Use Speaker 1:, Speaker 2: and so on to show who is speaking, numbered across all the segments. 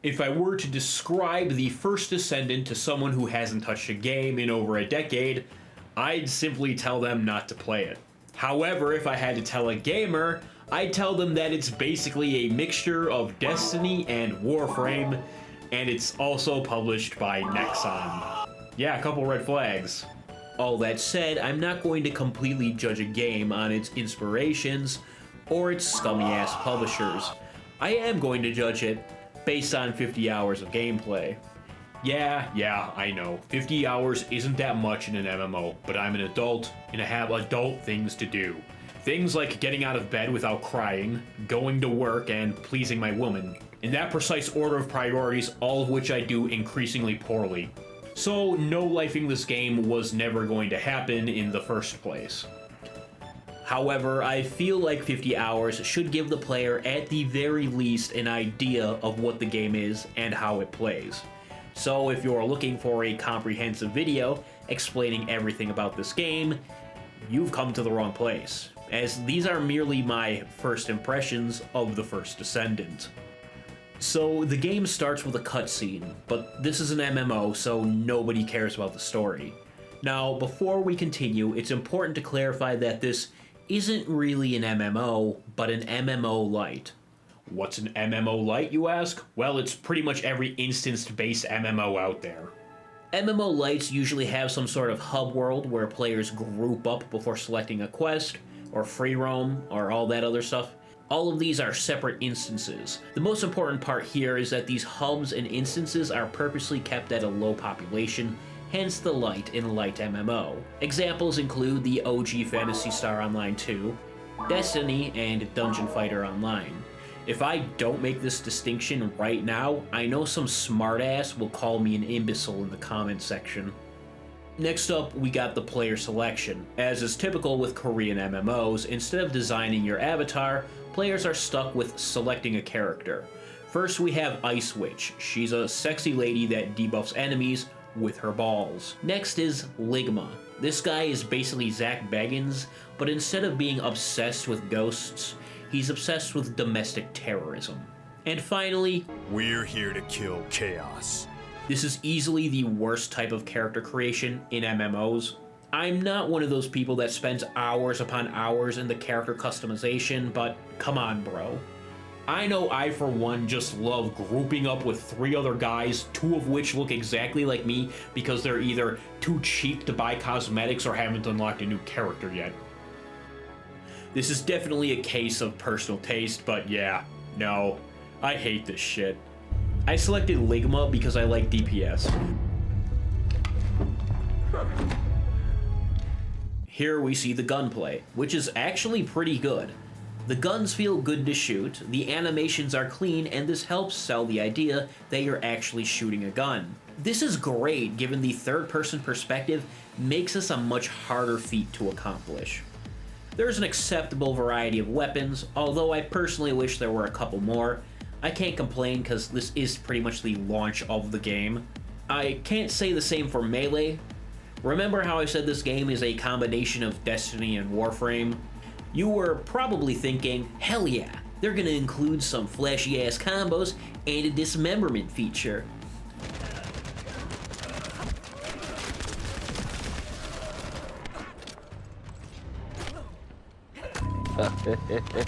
Speaker 1: If I were to describe the First Descendant to someone who hasn't touched a game in over a decade, I'd simply tell them not to play it. However, if I had to tell a gamer, I'd tell them that it's basically a mixture of Destiny and Warframe, and it's also published by Nexon. Yeah, a couple red flags. All that said, I'm not going to completely judge a game on its inspirations or its scummy-ass publishers. I am going to judge it based on 50 hours of gameplay. Yeah, I know. 50 hours isn't that much in an MMO, but I'm an adult, and I have adult things to do. Things like getting out of bed without crying, going to work, and pleasing my woman. In that precise order of priorities, all of which I do increasingly poorly. So, no-lifing this game was never going to happen in the first place. However, I feel like 50 hours should give the player at the very least an idea of what the game is and how it plays. So if you're looking for a comprehensive video explaining everything about this game, you've come to the wrong place, as these are merely my first impressions of the First Descendant. So the game starts with a cutscene, but this is an MMO, so nobody cares about the story. Now, before we continue, it's important to clarify that this isn't really an MMO, but an MMO-Lite. What's an MMO-Lite, you ask? Well, it's pretty much every instanced-based MMO out there. MMO-Lites usually have some sort of hub world where players group up before selecting a quest, or free roam, or all that other stuff. All of these are separate instances. The most important part here is that these hubs and instances are purposely kept at a low population, hence the Lite in Lite MMO. Examples include the OG Phantasy Star Online 2, Destiny, and Dungeon Fighter Online. If I don't make this distinction right now, I know some smartass will call me an imbecile in the comment section. Next up, we got the player selection. As is typical with Korean MMOs, instead of designing your avatar, players are stuck with selecting a character. First we have Ice Witch. She's a sexy lady that debuffs enemies with her balls. Next is Ligma. This guy is basically Zach Baggins, but instead of being obsessed with ghosts, he's obsessed with domestic terrorism. And finally,
Speaker 2: we're here to kill chaos.
Speaker 1: This is easily the worst type of character creation in MMOs. I'm not one of those people that spends hours upon hours in the character customization, but come on, bro. I know I, for one, just love grouping up with 3 other guys, 2 of which look exactly like me because they're either too cheap to buy cosmetics or haven't unlocked a new character yet. This is definitely a case of personal taste, but yeah, no, I hate this shit. I selected Ligma because I like DPS. Here we see the gunplay, which is actually pretty good. The guns feel good to shoot, the animations are clean, and this helps sell the idea that you're actually shooting a gun. This is great given the third-person perspective makes this a much harder feat to accomplish. There's an acceptable variety of weapons, although I personally wish there were a couple more. I can't complain because this is pretty much the launch of the game. I can't say the same for melee. Remember how I said this game is a combination of Destiny and Warframe? You were probably thinking, hell yeah, they're gonna include some flashy ass combos and a dismemberment feature.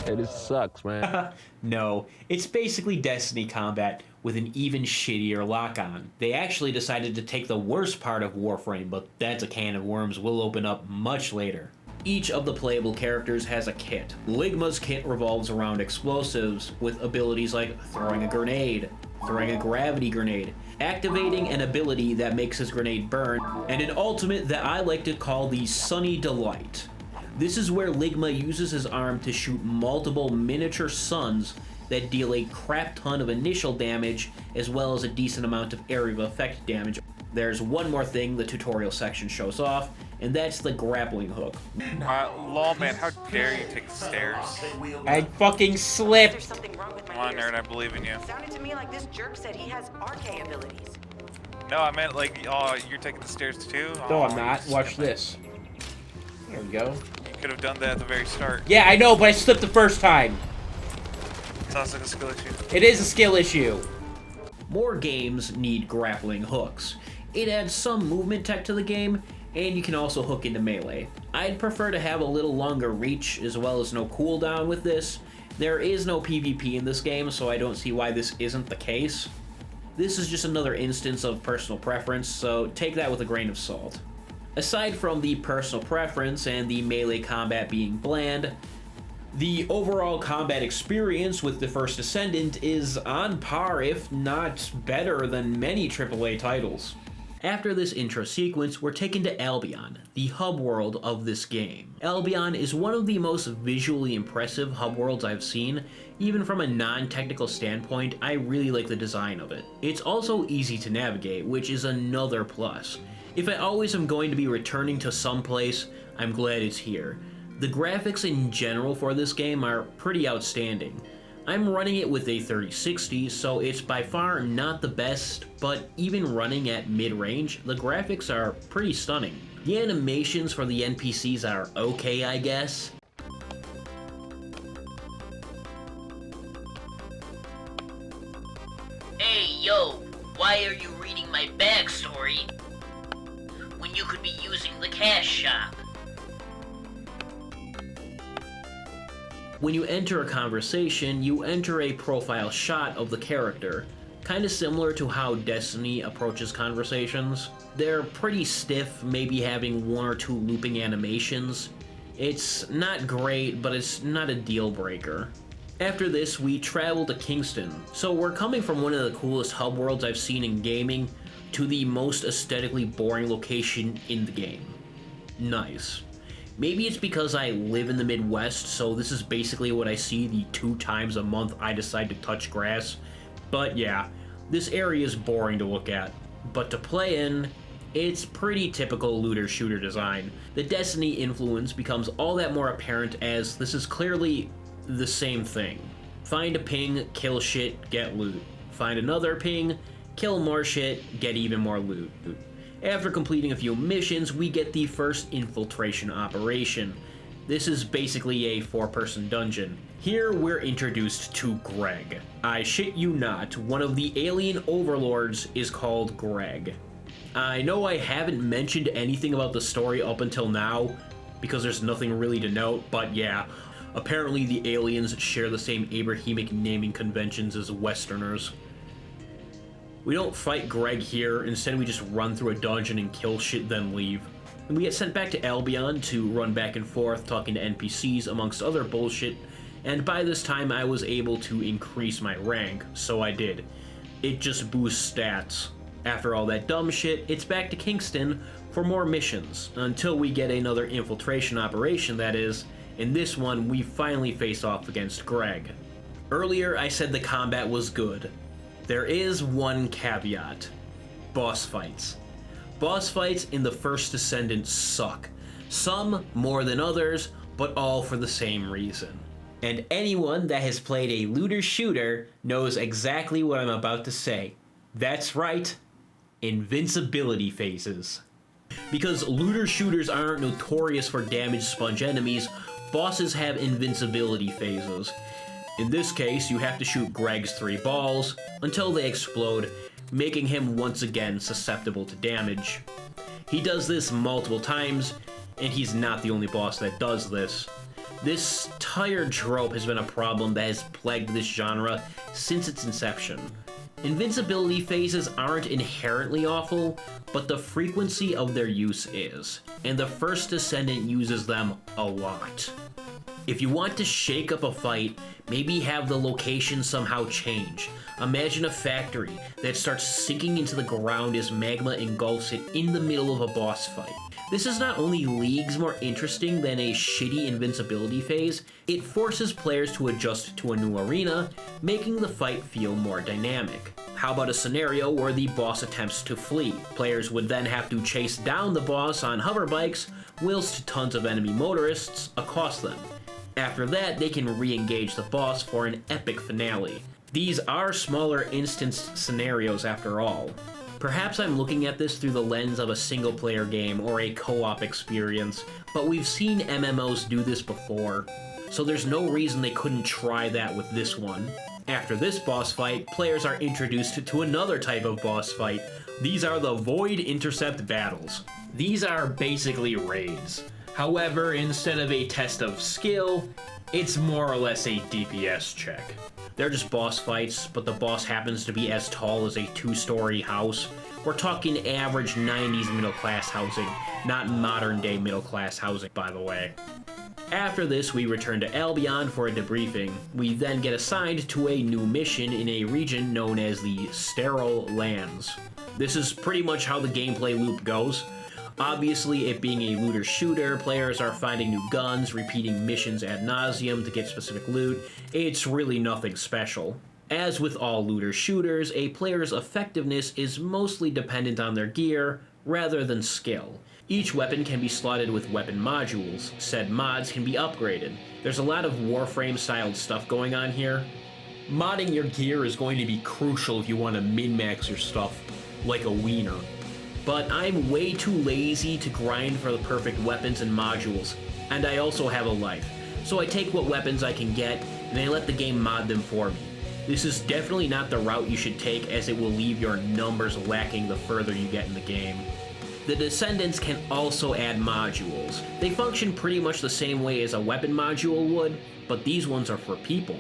Speaker 3: This sucks, man.
Speaker 1: No, it's basically Destiny combat with an even shittier lock-on. They actually decided to take the worst part of Warframe, but that's a can of worms we'll open up much later. Each of the playable characters has a kit. Ligma's kit revolves around explosives, with abilities like throwing a grenade, throwing a gravity grenade, activating an ability that makes his grenade burn, and an ultimate that I like to call the Sunny Delight. This is where Ligma uses his arm to shoot multiple miniature suns that deal a crap ton of initial damage, as well as a decent amount of area of effect damage. There's one more thing the tutorial section shows off, and that's the grappling hook.
Speaker 4: Lol, man, how dare you take the stairs?
Speaker 1: I fucking slipped!
Speaker 4: Come on, nerd, I believe in you.
Speaker 5: Sounded to me like this jerk said he has RK abilities.
Speaker 4: No, I meant like, oh, you're taking the stairs too?
Speaker 1: No, I'm not. Watch this. There we go.
Speaker 4: You could have done that at the very start.
Speaker 1: Yeah, I know, but I slipped the first time.
Speaker 4: Sounds like a skill issue.
Speaker 1: It is a skill issue. More games need grappling hooks. It adds some movement tech to the game, and you can also hook into melee. I'd prefer to have a little longer reach as well as no cooldown with this. There is no PvP in this game, so I don't see why this isn't the case. This is just another instance of personal preference, so take that with a grain of salt. Aside from the personal preference and the melee combat being bland, the overall combat experience with the First Descendant is on par, if not better, than many AAA titles. After this intro sequence, we're taken to Albion, the hub world of this game. Albion is one of the most visually impressive hub worlds I've seen. Even from a non-technical standpoint, I really like the design of it. It's also easy to navigate, which is another plus. If I always am going to be returning to some place, I'm glad it's here. The graphics in general for this game are pretty outstanding. I'm running it with a 3060, so it's by far not the best, but even running at mid-range, the graphics are pretty stunning. The animations for the NPCs are okay, I guess.
Speaker 6: Hey, yo, why are you reading my backstory when you could be using the cash shop?
Speaker 1: When you enter a conversation, you enter a profile shot of the character, kinda similar to how Destiny approaches conversations. They're pretty stiff, maybe having one or two looping animations. It's not great, but it's not a deal breaker. After this, we travel to Kingston. So we're coming from one of the coolest hub worlds I've seen in gaming to the most aesthetically boring location in the game. Nice. Maybe it's because I live in the Midwest, so this is basically what I see the 2 times a month I decide to touch grass. But yeah, this area is boring to look at. But to play in, it's pretty typical looter shooter design. The Destiny influence becomes all that more apparent as this is clearly the same thing. Find a ping, kill shit, get loot. Find another ping, kill more shit, get even more loot. After completing a few missions, we get the first infiltration operation. This is basically a 4-person dungeon. Here we're introduced to Greg. I shit you not, one of the alien overlords is called Greg. I know I haven't mentioned anything about the story up until now, because there's nothing really to note, but yeah, apparently the aliens share the same Abrahamic naming conventions as Westerners. We don't fight Greg here, instead we just run through a dungeon and kill shit then leave. And we get sent back to Albion to run back and forth talking to NPCs amongst other bullshit, and by this time I was able to increase my rank, so I did. It just boosts stats. After all that dumb shit, it's back to Kingston for more missions, until we get another infiltration operation, that is. In this one, we finally face off against Greg. Earlier I said the combat was good. There is one caveat. Boss fights. Boss fights in the First Descendant suck. Some more than others, but all for the same reason. And anyone that has played a looter shooter knows exactly what I'm about to say. That's right, invincibility phases. Because looter shooters aren't notorious for damage sponge enemies, bosses have invincibility phases. In this case, you have to shoot Greg's 3 balls until they explode, making him once again susceptible to damage. He does this multiple times, and he's not the only boss that does this. This tired trope has been a problem that has plagued this genre since its inception. Invincibility phases aren't inherently awful, but the frequency of their use is, and the First Descendant uses them a lot. If you want to shake up a fight, maybe have the location somehow change. Imagine a factory that starts sinking into the ground as magma engulfs it in the middle of a boss fight. This is not only leagues more interesting than a shitty invincibility phase, it forces players to adjust to a new arena, making the fight feel more dynamic. How about a scenario where the boss attempts to flee? Players would then have to chase down the boss on hover bikes, whilst tons of enemy motorists accost them. After that, they can re-engage the boss for an epic finale. These are smaller instanced scenarios after all. Perhaps I'm looking at this through the lens of a single-player game or a co-op experience, but we've seen MMOs do this before, so there's no reason they couldn't try that with this one. After this boss fight, players are introduced to another type of boss fight. These are the Void Intercept battles. These are basically raids. However, instead of a test of skill, it's more or less a DPS check. They're just boss fights, but the boss happens to be as tall as a 2-story house. We're talking average 90s middle-class housing, not modern-day middle-class housing, by the way. After this, we return to Albion for a debriefing. We then get assigned to a new mission in a region known as the Sterile Lands. This is pretty much how the gameplay loop goes. Obviously, it being a looter shooter, players are finding new guns, repeating missions ad nauseum to get specific loot. It's really nothing special. As with all looter shooters, a player's effectiveness is mostly dependent on their gear rather than skill. Each weapon can be slotted with weapon modules. Said mods can be upgraded. There's a lot of Warframe-styled stuff going on here. Modding your gear is going to be crucial if you want to min-max your stuff like a wiener. But I'm way too lazy to grind for the perfect weapons and modules, and I also have a life. So I take what weapons I can get, and I let the game mod them for me. This is definitely not the route you should take, as it will leave your numbers lacking the further you get in the game. The Descendants can also add modules. They function pretty much the same way as a weapon module would, but these ones are for people.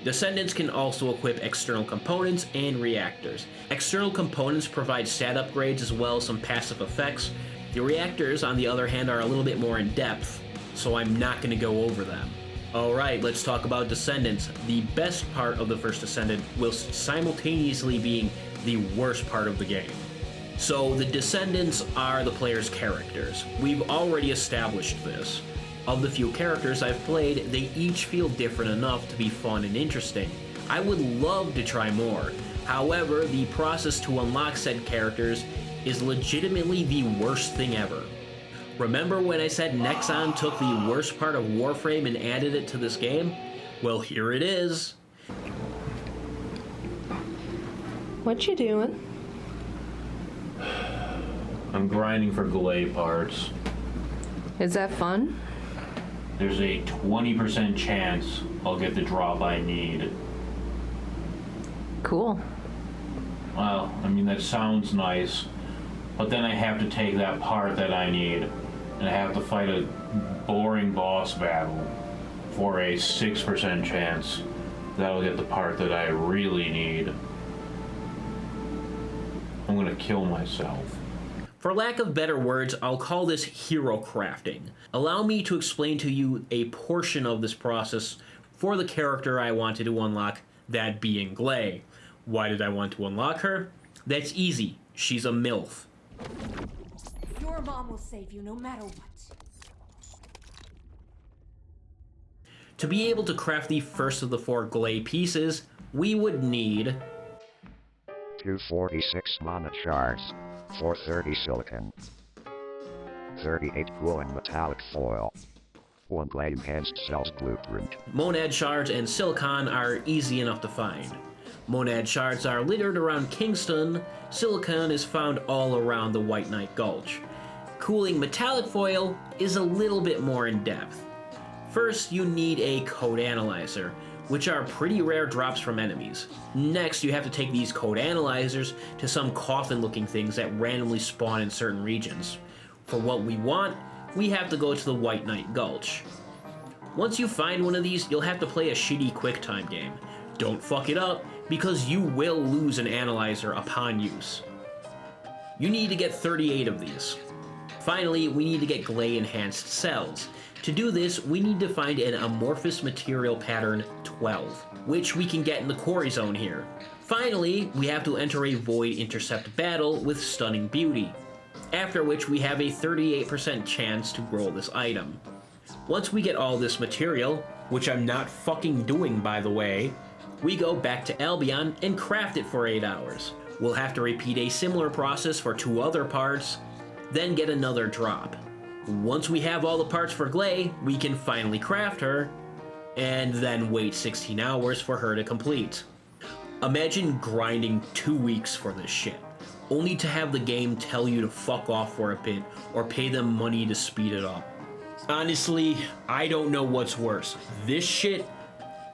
Speaker 1: Descendants can also equip external components and reactors. External components provide stat upgrades as well as some passive effects. The reactors, on the other hand, are a little bit more in depth, so I'm not going to go over them. Alright, let's talk about Descendants, the best part of the First Descendant, whilst simultaneously being the worst part of the game. So the Descendants are the player's characters. We've already established this. Of the few characters I've played, they each feel different enough to be fun and interesting. I would love to try more. However, the process to unlock said characters is legitimately the worst thing ever. Remember when I said Nexon took the worst part of Warframe and added it to this game? Well, here it is.
Speaker 7: What you doing?
Speaker 1: I'm grinding for Glay parts.
Speaker 7: Is that fun?
Speaker 1: There's a 20% chance I'll get the drop I need.
Speaker 7: Cool.
Speaker 1: Well, I mean, that sounds nice, but then I have to take that part that I need, and I have to fight a boring boss battle for a 6% chance that I'll get the part that I really need. I'm gonna kill myself. For lack of better words, I'll call this hero crafting. Allow me to explain to you a portion of this process for the character I wanted to unlock, that being Glay. Why did I want to unlock her? That's easy. She's a MILF.
Speaker 8: Your mom will save you no matter what.
Speaker 1: To be able to craft the first of the 4 Glay pieces, we would need
Speaker 9: 246 mana shards, 430 silicon, 38 glue and metallic foil, 1 Glay enhanced cells blueprint. Monad
Speaker 1: shards and silicon are easy enough to find. Monad shards are littered around Kingston. Silicon is found all around the White Knight Gulch. Cooling metallic foil is a little bit more in depth. First, you need a code analyzer, which are pretty rare drops from enemies. Next, you have to take these code analyzers to some coffin-looking things that randomly spawn in certain regions. For what we want, we have to go to the White Knight Gulch. Once you find one of these, you'll have to play a shitty QuickTime game. Don't fuck it up, because you will lose an analyzer upon use. You need to get 38 of these. Finally, we need to get Glay enhanced cells. To do this, we need to find an amorphous material pattern 12, which we can get in the quarry zone here. Finally, we have to enter a Void Intercept battle with Stunning Beauty, after which we have a 38% chance to roll this item. Once we get all this material, which I'm not fucking doing by the way, we go back to Albion and craft it for 8 hours. We'll have to repeat a similar process for 2 other parts, then get another drop. Once we have all the parts for Glay, we can finally craft her, and then wait 16 hours for her to complete. Imagine grinding 2 weeks for this shit, only to have the game tell you to fuck off for a bit or pay them money to speed it up. Honestly, I don't know what's worse, this shit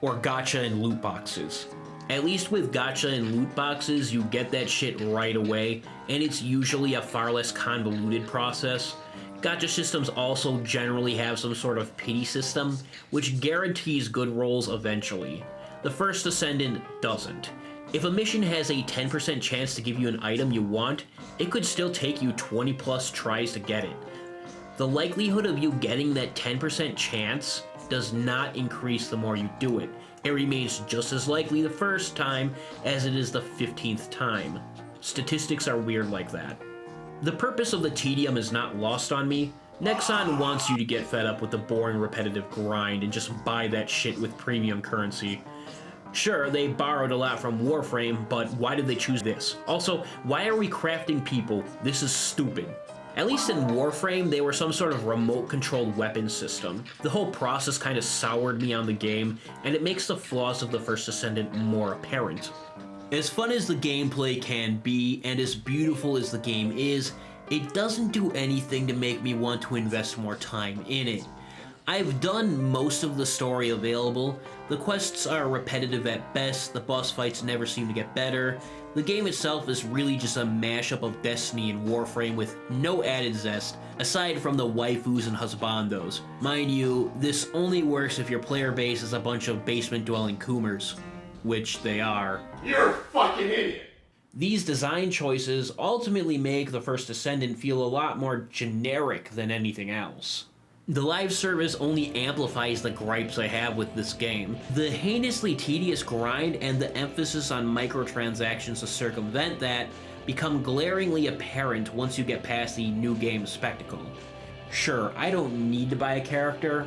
Speaker 1: or gacha and loot boxes.
Speaker 10: At least with gacha and loot boxes, you get that shit right away, and it's usually a far less convoluted process. Gacha systems also generally have some sort of pity system, which guarantees good rolls eventually. The First Descendant doesn't. If a mission has a 10% chance to give you an item you want, it could still take you 20 plus tries to get it. The likelihood of you getting that 10% chance does not increase the more you do it. It remains just as likely the first time as it is the 15th time. Statistics are weird like that. The purpose of the tedium is not lost on me. Nexon wants you to get fed up with the boring repetitive grind and just buy that shit with premium currency. Sure, they borrowed a lot from Warframe, but why did they choose this? Also, why are we crafting people? This is stupid. At least in Warframe, they were some sort of remote-controlled weapon system. The whole process kind of soured me on the game, and it makes the flaws of the First Descendant more apparent. As fun as the gameplay can be, and as beautiful as the game is, it doesn't do anything to make me want to invest more time in it. I've done most of the story available. The quests are repetitive at best, the boss fights never seem to get better. The game itself is really just a mashup of Destiny and Warframe with no added zest, aside from the waifus and husbandos. Mind you, this only works if your player base is a bunch of basement-dwelling coomers. Which they are.
Speaker 1: You're a fucking idiot!
Speaker 10: These design choices ultimately make the First Descendant feel a lot more generic than anything else. The live service only amplifies the gripes I have with this game. The heinously tedious grind and the emphasis on microtransactions to circumvent that become glaringly apparent once you get past the new game spectacle. Sure, I don't need to buy a character,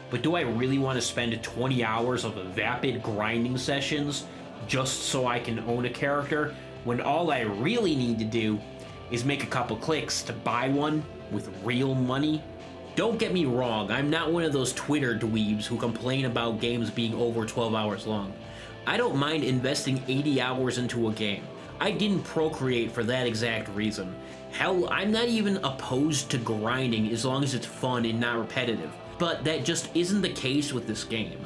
Speaker 10: but do I really want to spend 20 hours of vapid grinding sessions just so I can own a character, when all I really need to do is make a couple clicks to buy one with real money? Don't get me wrong, I'm not one of those Twitter dweebs who complain about games being over 12 hours long. I don't mind investing 80 hours into a game. I didn't procreate for that exact reason. Hell, I'm not even opposed to grinding as long as it's fun and not repetitive. But that just isn't the case with this game.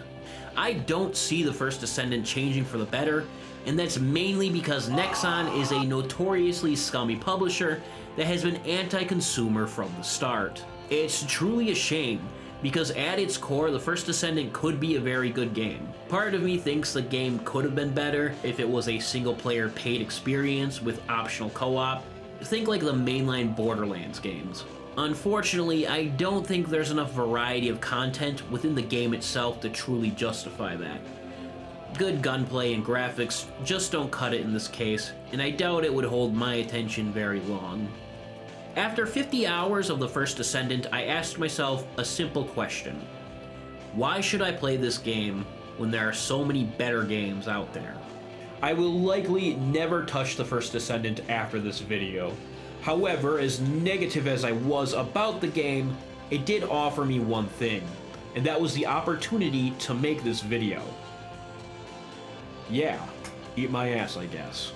Speaker 10: I don't see the First Descendant changing for the better, and that's mainly because Nexon is a notoriously scummy publisher that has been anti-consumer from the start. It's truly a shame, because at its core, the First Descendant could be a very good game. Part of me thinks the game could have been better if it was a single-player paid experience with optional co-op. Think like the mainline Borderlands games. Unfortunately, I don't think there's enough variety of content within the game itself to truly justify that. Good gunplay and graphics just don't cut it in this case, and I doubt it would hold my attention very long. After 50 hours of the First Descendant, I asked myself a simple question. Why should I play this game when there are so many better games out there? I will likely never touch the First Descendant after this video. However, as negative as I was about the game, it did offer me one thing, and that was the opportunity to make this video. Yeah, eat my ass, I guess.